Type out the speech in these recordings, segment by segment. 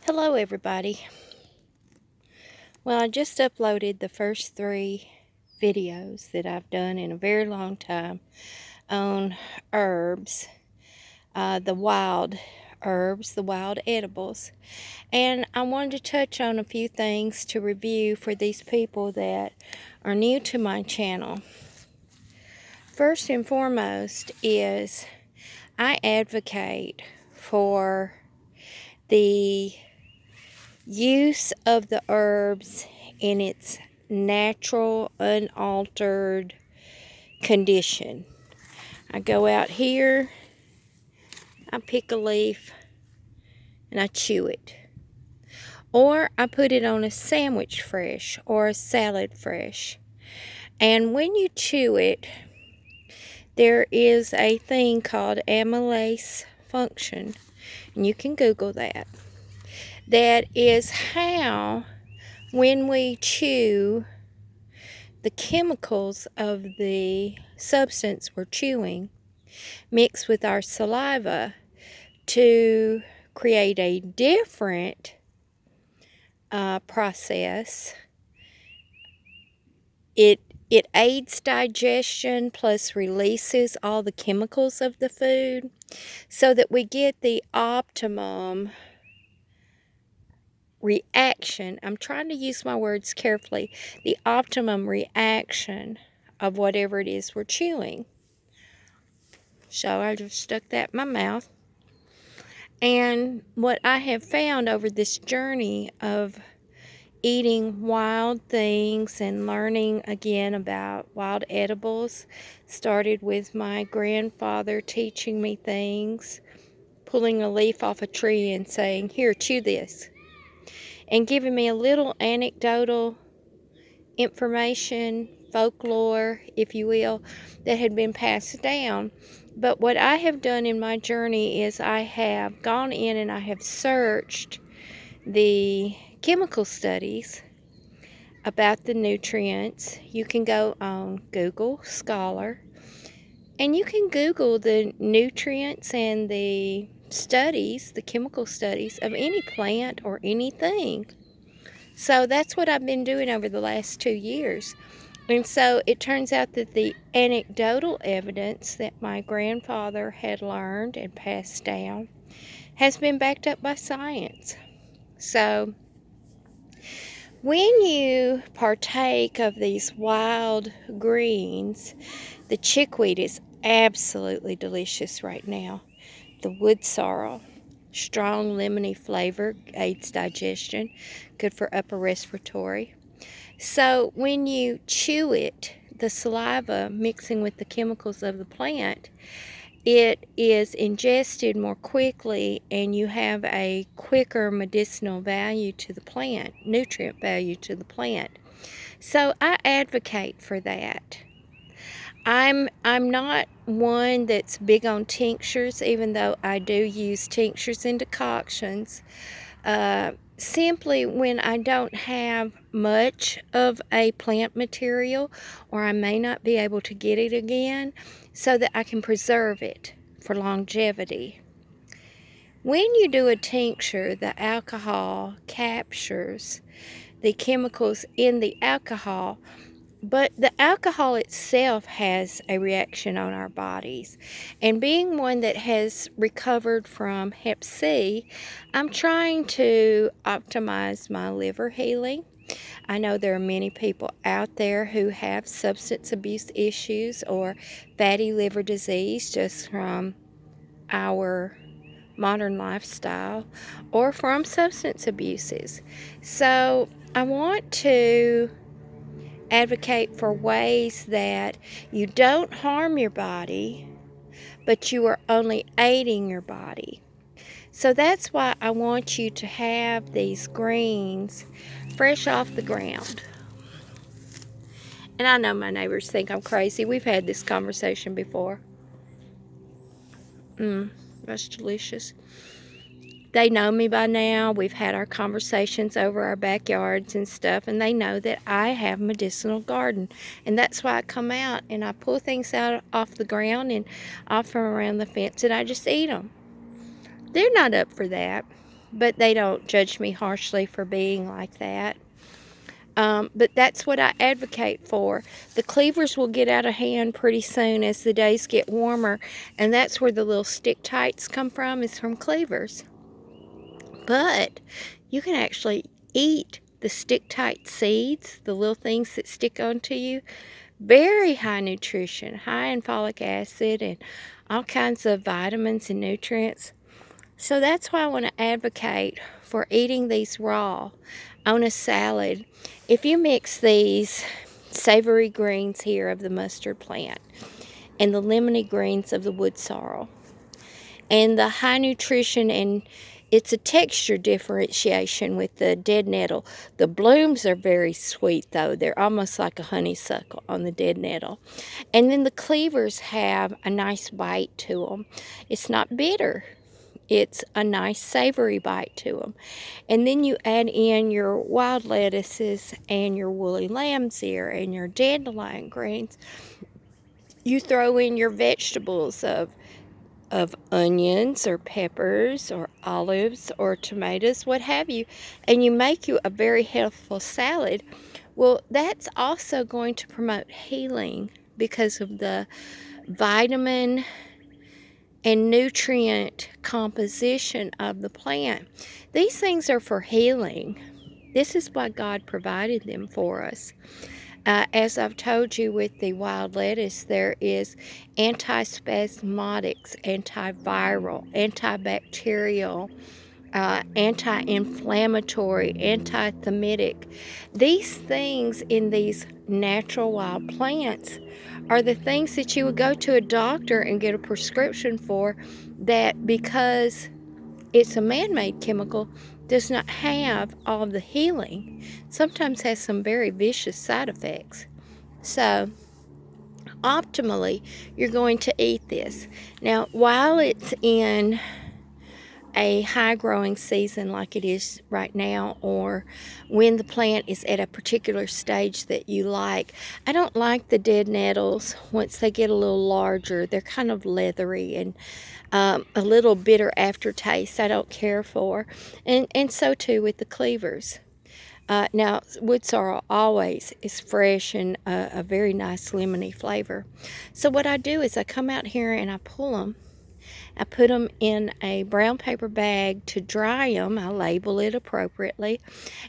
Hello everybody. Well, I just uploaded the first 3 videos that I've done in a very long time on herbs, the wild herbs, the wild edibles. And I wanted to touch on a few things to review for these people that are new to my channel. First and foremost is I advocate for the use of the herbs in its natural, unaltered condition. I go out here, I pick a leaf, and I chew it. Or I put it on a sandwich fresh or a salad fresh. And when you chew it, there is a thing called amylase function, and you can Google that. That is how, when we chew the chemicals of the substance we're chewing, mix with our saliva to create a different process. It aids digestion plus releases all the chemicals of the food so that we get the optimum reaction. I'm trying to use my words carefully. The optimum reaction of whatever it is we're chewing. So I just stuck that in my mouth. And what I have found over this journey of eating wild things and learning again about wild edibles started with my grandfather teaching me things, pulling a leaf off a tree and saying, "Here, chew this," and giving me a little anecdotal information, folklore, if you will, that had been passed down. But what I have done in my journey is I have gone in and I have searched the chemical studies about the nutrients. You can go on Google Scholar and you can Google the nutrients and the studies, the chemical studies of any plant or anything. So that's what I've been doing over the last 2 years. And so it turns out that the anecdotal evidence that my grandfather had learned and passed down has been backed up by science. So when you partake of these wild greens, the chickweed is absolutely delicious right now. The wood sorrel, strong lemony flavor, aids digestion, good for upper respiratory. So when you chew it, the saliva mixing with the chemicals of the plant, it is ingested more quickly and you have a quicker medicinal value to the plant, nutrient value to the plant. So I advocate for that. I'm not one that's big on tinctures, even though I do use tinctures and decoctions. Simply when I don't have much of a plant material, or I may not be able to get it again, so that I can preserve it for longevity. When you do a tincture, the alcohol captures the chemicals in the alcohol, but the alcohol itself has a reaction on our bodies. And being one that has recovered from Hep C, I'm trying to optimize my liver healing. I know there are many people out there who have substance abuse issues or fatty liver disease just from our modern lifestyle or from substance abuses. So I want to advocate for ways that you don't harm your body, but you are only aiding your body. So that's why I want you to have these greens fresh off the ground. And I know my neighbors think I'm crazy. We've had this conversation before. That's delicious. They know me by now. We've had our conversations over our backyards and stuff, and they know that I have a medicinal garden. And that's why I come out and I pull things out off the ground and off from around the fence and I just eat them. They're not up for that. but they don't judge me harshly for being like that. But that's what I advocate for. The cleavers will get out of hand pretty soon as the days get warmer, and that's where the little stick tights come from, is from cleavers. But you can actually eat the stick tight seeds, the little things that stick onto you. Very high nutrition, high in folic acid and all kinds of vitamins and nutrients. So that's why I want to advocate for eating these raw on a salad. If you mix these savory greens here of the mustard plant and the lemony greens of the wood sorrel and the high nutrition, and it's a texture differentiation with the dead nettle. The blooms are very sweet though. They're almost like a honeysuckle on the dead nettle. And then the cleavers have a nice bite to them. It's not bitter. It's a nice savory bite to them. And then you add in your wild lettuces and your woolly lamb's ear and your dandelion greens. You throw in your vegetables of onions or peppers or olives or tomatoes, what have you, and you make you a very healthful salad. Well, that's also going to promote healing because of the vitamin and nutrient composition of the plant. These things are for healing. This is why God provided them for us. As I've told you with the wild lettuce, there is antispasmodics, antiviral, antibacterial, anti-inflammatory, antithymitic. These things in these natural wild plants are the things that you would go to a doctor and get a prescription for, that because it's a man-made chemical does not have all the healing. Sometimes has some very vicious side effects. So optimally, you're going to eat this. Now, while it's in a high growing season like it is right now, or when the plant is at a particular stage that you like, I don't like the dead nettles. Once they get a little larger, they're kind of leathery and a little bitter aftertaste I don't care for, and so too with the cleavers. Now, wood sorrel always is fresh and a very nice lemony flavor. So what I do is I come out here and I pull them. I put them in a brown paper bag to dry them. I label it appropriately,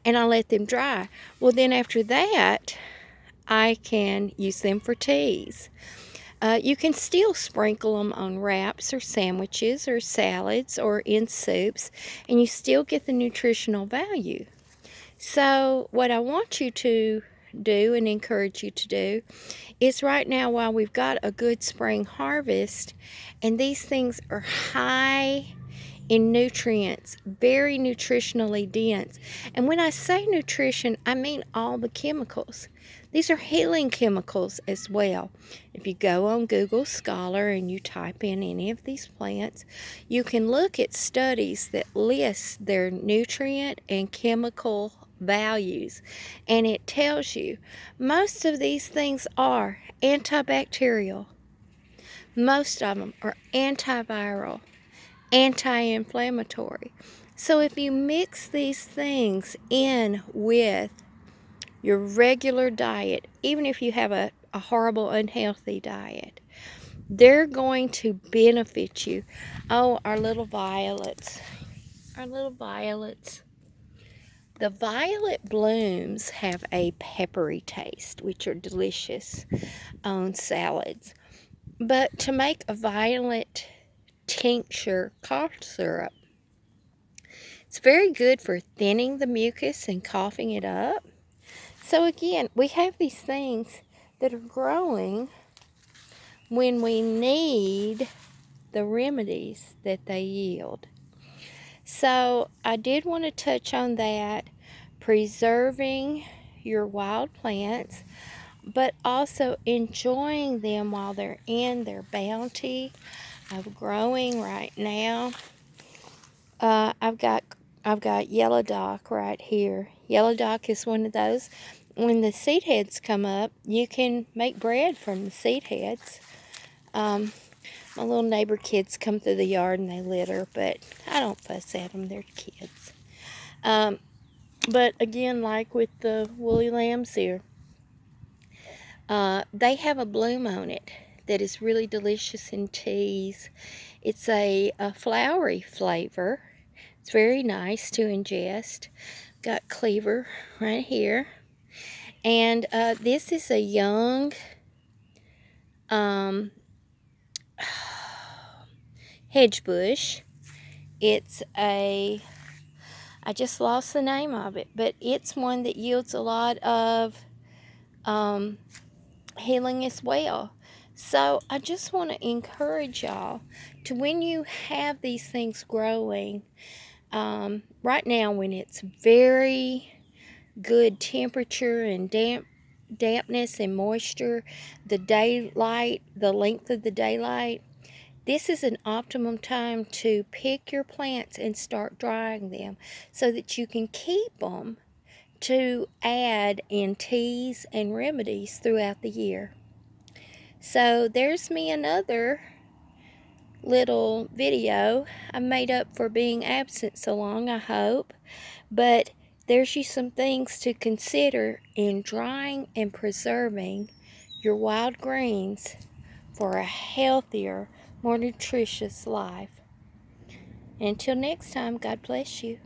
and I let them dry. Well, then after that, I can use them for teas. You can still sprinkle them on wraps or sandwiches or salads or in soups, and you still get the nutritional value. So what I want you to do and encourage you to do is, right now while we've got a good spring harvest and these things are high in nutrients, very nutritionally dense. And when I say nutrition, I mean all the chemicals. These are healing chemicals as well. If you go on Google Scholar and you type in any of these plants, you can look at studies that list their nutrient and chemical values, and it tells you most of these things are antibacterial. Most of them are antiviral, anti-inflammatory. So if you mix these things in with your regular diet, even if you have a horrible, unhealthy diet, they're going to benefit you. Oh, our little violets. Our little violets. The violet blooms have a peppery taste, which are delicious on salads. But to make a violet tincture cough syrup, it's very good for thinning the mucus and coughing it up. So again, we have these things that are growing when we need the remedies that they yield. So I did want to touch on that, preserving your wild plants, but also enjoying them while they're in their bounty of growing right now. I've got yellow dock right here. Yellow dock is one of those. When the seed heads come up, you can make bread from the seed heads. My little neighbor kids come through the yard and they litter, but I don't fuss at them. They're kids. But again, like with the woolly lambs here, they have a bloom on it that is really delicious in teas. It's a flowery flavor. It's very nice to ingest. Got cleaver right here. And this is a young hedge bush. It's I just lost the name of it, but it's one that yields a lot of healing as well. So I just want to encourage y'all to, when you have these things growing, right now when it's very good temperature and dampness and moisture, the daylight, the length of the daylight, this is an optimum time to pick your plants and start drying them so that you can keep them to add in teas and remedies throughout the year. So there's me another little video. I made up for being absent so long, I hope. But there's you some things to consider in drying and preserving your wild greens for a healthier, more nutritious life. Until next time, God bless you.